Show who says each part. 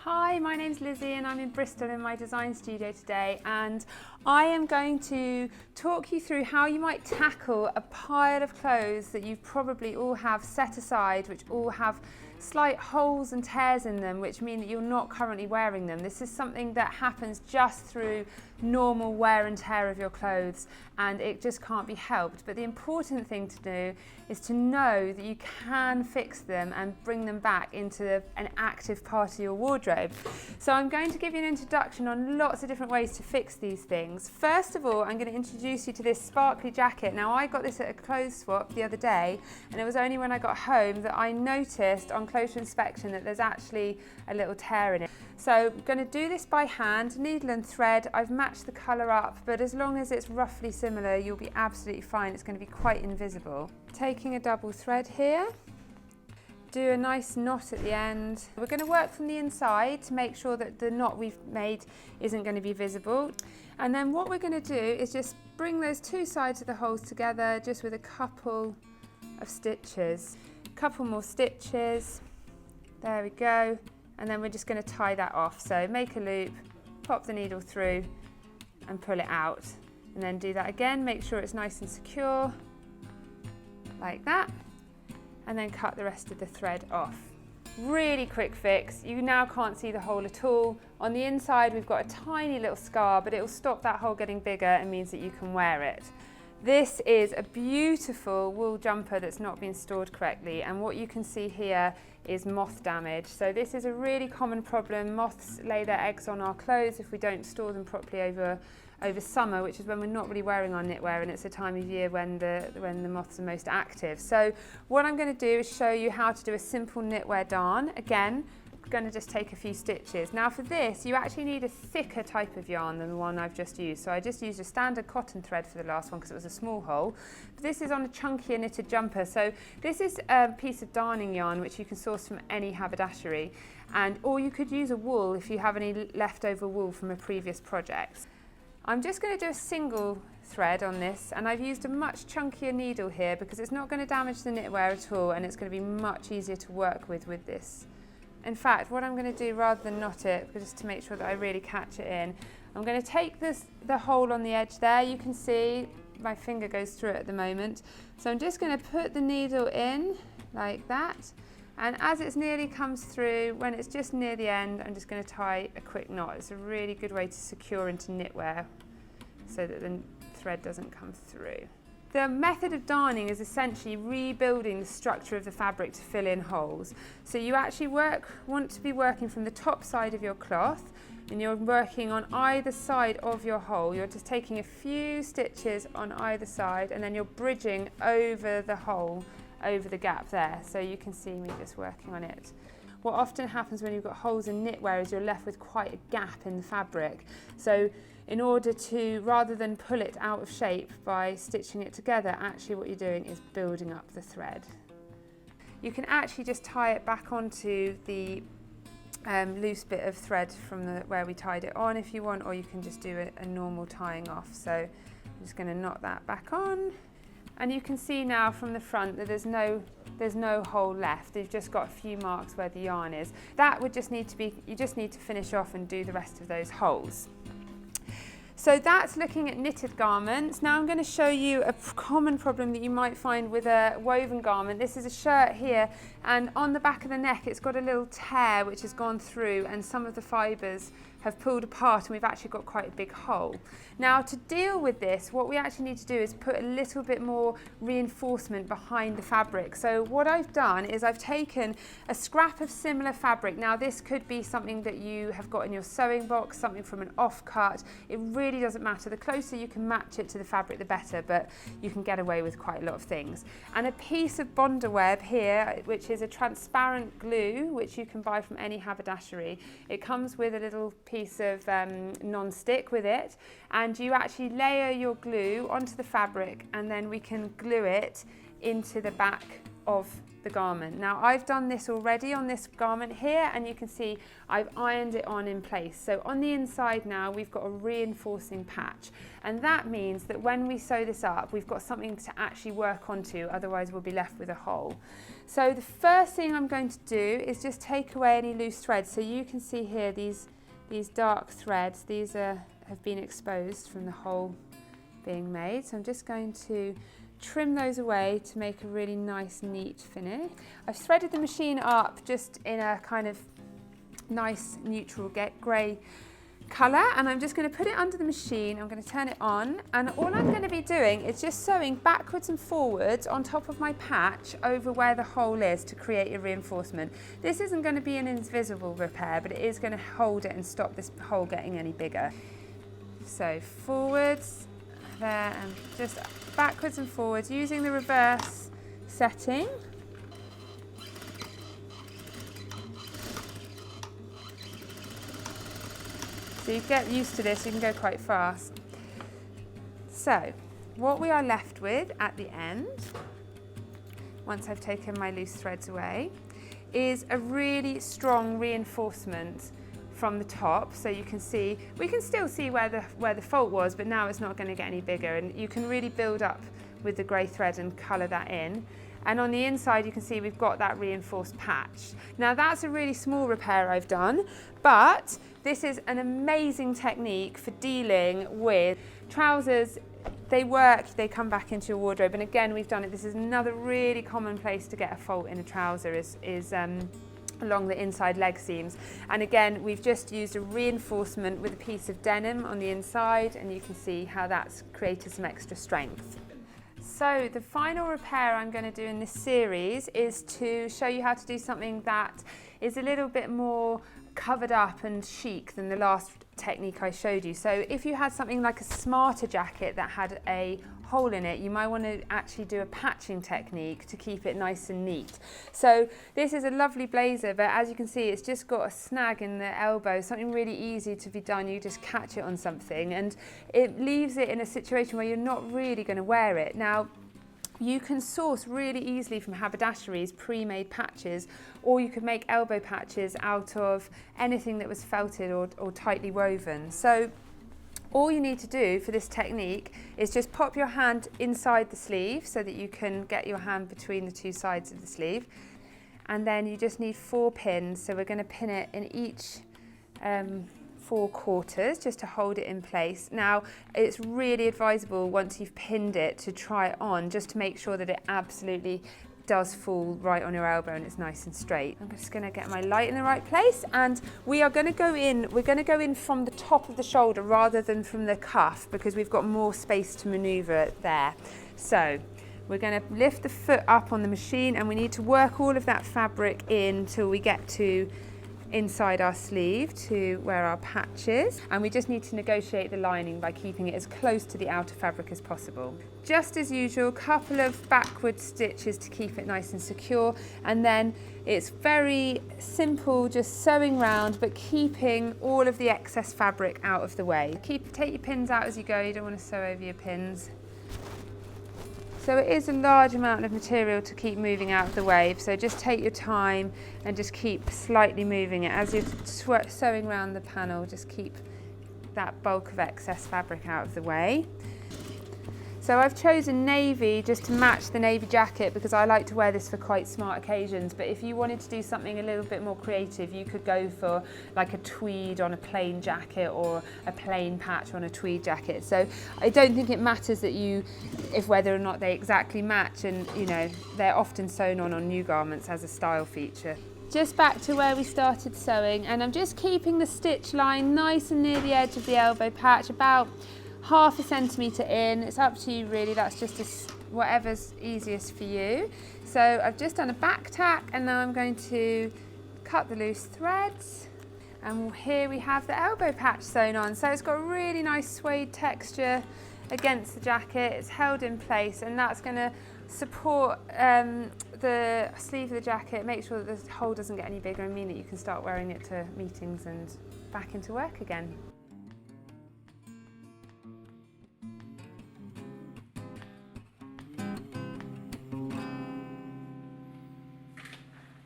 Speaker 1: Hi, my name's Lizzie and I'm in Bristol in my design studio today, and I am going to talk you through how you might tackle a pile of clothes that you probably all have set aside, which all have slight holes and tears in them, which mean that you're not currently wearing them. This is something that happens just through normal wear and tear of your clothes, and it just can't be helped. But the important thing to do is to know that you can fix them and bring them back into an active part of your wardrobe. So I'm going to give you an introduction on lots of different ways to fix these things. First of all, I'm going to introduce you to this sparkly jacket. Now, I got this at a clothes swap the other day, and it was only when I got home that I noticed on closer inspection that there's actually a little tear in it. So I'm going to do this by hand, needle and thread. I've matched the colour up, but as long as it's roughly similar, you'll be absolutely fine. It's going to be quite invisible. Taking a double thread here, do a nice knot at the end. We're going to work from the inside to make sure that the knot we've made isn't going to be visible. And then what we're going to do is just bring those two sides of the holes together just with a couple of stitches. A couple more stitches. There we go. And then we're just going to tie that off. So make a loop, pop the needle through and pull it out. And then do that again, make sure it's nice and secure, like that. And then cut the rest of the thread off. Really quick fix. You now can't see the hole at all. On the inside we've got a tiny little scar, but it will stop that hole getting bigger and means that you can wear it. This is a beautiful wool jumper that's not been stored correctly, and what you can see here is moth damage. So this is a really common problem. Moths lay their eggs on our clothes if we don't store them properly over summer, which is when we're not really wearing our knitwear, and it's a time of year when the moths are most active. So what I'm going to do is show you how to do a simple knitwear darn. Again, I'm going to just take a few stitches. Now for this, you actually need a thicker type of yarn than the one I've just used. So I just used a standard cotton thread for the last one because it was a small hole. But this is on a chunkier knitted jumper. So this is a piece of darning yarn which you can source from any haberdashery, or you could use a wool if you have any leftover wool from a previous project. I'm just going to do a single thread on this, and I've used a much chunkier needle here because it's not going to damage the knitwear at all, and it's going to be much easier to work with this. In fact, what I'm going to do, rather than knot it, just to make sure that I really catch it in, I'm going to take the hole on the edge there. You can see my finger goes through it at the moment. So I'm just going to put the needle in like that, and as it's nearly comes through, when it's just near the end, I'm just going to tie a quick knot. It's a really good way to secure into knitwear so that the thread doesn't come through. The method of darning is essentially rebuilding the structure of the fabric to fill in holes. So you actually want to be working from the top side of your cloth, and you're working on either side of your hole. You're just taking a few stitches on either side, and then you're bridging over the hole, over the gap there. So you can see me just working on it. What often happens when you've got holes in knitwear is you're left with quite a gap in the fabric. So in order to, rather than pull it out of shape by stitching it together, actually what you're doing is building up the thread. You can actually just tie it back onto the loose bit of thread from where we tied it on if you want, or you can just do a normal tying off. So I'm just going to knot that back on. And you can see now from the front that there's no hole left. You've just got a few marks where the yarn is. That would just need to be, you just need to finish off and do the rest of those holes. So that's looking at knitted garments. Now I'm going to show you a common problem that you might find with a woven garment. This is a shirt here, and on the back of the neck it's got a little tear which has gone through, and some of the fibres have pulled apart, and we've actually got quite a big hole. Now to deal with this, what we actually need to do is put a little bit more reinforcement behind the fabric. So what I've done is I've taken a scrap of similar fabric. Now this could be something that you have got in your sewing box, something from an offcut. It really doesn't matter. The closer you can match it to the fabric, the better, but you can get away with quite a lot of things. And a piece of Bonder web here, which is a transparent glue, which you can buy from any haberdashery. It comes with a little piece of non-stick with it, and you actually layer your glue onto the fabric, and then we can glue it into the back of the garment. Now I've done this already on this garment here, and you can see I've ironed it on in place. So on the inside now we've got a reinforcing patch, and that means that when we sew this up we've got something to actually work onto, otherwise we'll be left with a hole. So the first thing I'm going to do is just take away any loose threads. So you can see here these dark threads, these have been exposed from the hole being made. So I'm just going to trim those away to make a really nice neat finish. I've threaded the machine up just in a kind of nice neutral grey colour, and I'm just going to put it under the machine. I'm going to turn it on, and all I'm going to be doing is just sewing backwards and forwards on top of my patch over where the hole is to create a reinforcement. This isn't going to be an invisible repair, but it is going to hold it and stop this hole getting any bigger. So forwards there, and just backwards and forwards using the reverse setting. So you get used to this, you can go quite fast. So what we are left with at the end, once I've taken my loose threads away, is a really strong reinforcement from the top. So you can see, we can still see where the fault was, but now it's not going to get any bigger, and you can really build up with the grey thread and colour that in. And on the inside you can see we've got that reinforced patch. Now that's a really small repair I've done, but this is an amazing technique for dealing with trousers. They work, they come back into your wardrobe, and again we've done it. This is another really common place to get a fault in a trouser is along the inside leg seams. And again, we've just used a reinforcement with a piece of denim on the inside, and you can see how that's created some extra strength. So the final repair I'm going to do in this series is to show you how to do something that is a little bit more covered up and chic than the last technique I showed you. So if you had something like a smarter jacket that had a hole in it, you might want to actually do a patching technique to keep it nice and neat. So this is a lovely blazer, but as you can see it's just got a snag in the elbow, something really easy to be done. You just catch it on something and it leaves it in a situation where you're not really going to wear it. Now you can source really easily from haberdasheries pre-made patches, or you could make elbow patches out of anything that was felted or tightly woven. So all you need to do for this technique is just pop your hand inside the sleeve so that you can get your hand between the two sides of the sleeve, and then you just need 4 pins. So we're going to pin it in each 4 quarters just to hold it in place. Now it's really advisable once you've pinned it to try it on, just to make sure that it absolutely does fall right on your elbow and it's nice and straight. I'm just going to get my light in the right place, and we're going to go in from the top of the shoulder rather than from the cuff, because we've got more space to maneuver there. So we're going to lift the foot up on the machine, and we need to work all of that fabric in till we get to inside our sleeve to where our patch is, and we just need to negotiate the lining by keeping it as close to the outer fabric as possible. Just as usual, couple of backward stitches to keep it nice and secure, and then it's very simple, just sewing round but keeping all of the excess fabric out of the way. Take your pins out as you go, you don't want to sew over your pins. So it is a large amount of material to keep moving out of the way, so just take your time and just keep slightly moving it. As you're sewing around the panel, just keep that bulk of excess fabric out of the way. So I've chosen navy just to match the navy jacket because I like to wear this for quite smart occasions, but if you wanted to do something a little bit more creative, you could go for like a tweed on a plain jacket or a plain patch on a tweed jacket. So I don't think it matters that if whether or not they exactly match, and you know, they're often sewn on new garments as a style feature. Just back to where we started sewing, and I'm just keeping the stitch line nice and near the edge of the elbow patch, about ½ centimetre in. It's up to you really, that's just whatever's easiest for you. So I've just done a back tack, and now I'm going to cut the loose threads, and here we have the elbow patch sewn on. So it's got a really nice suede texture against the jacket, it's held in place, and that's going to support the sleeve of the jacket, make sure that the hole doesn't get any bigger, and mean that you can start wearing it to meetings and back into work again.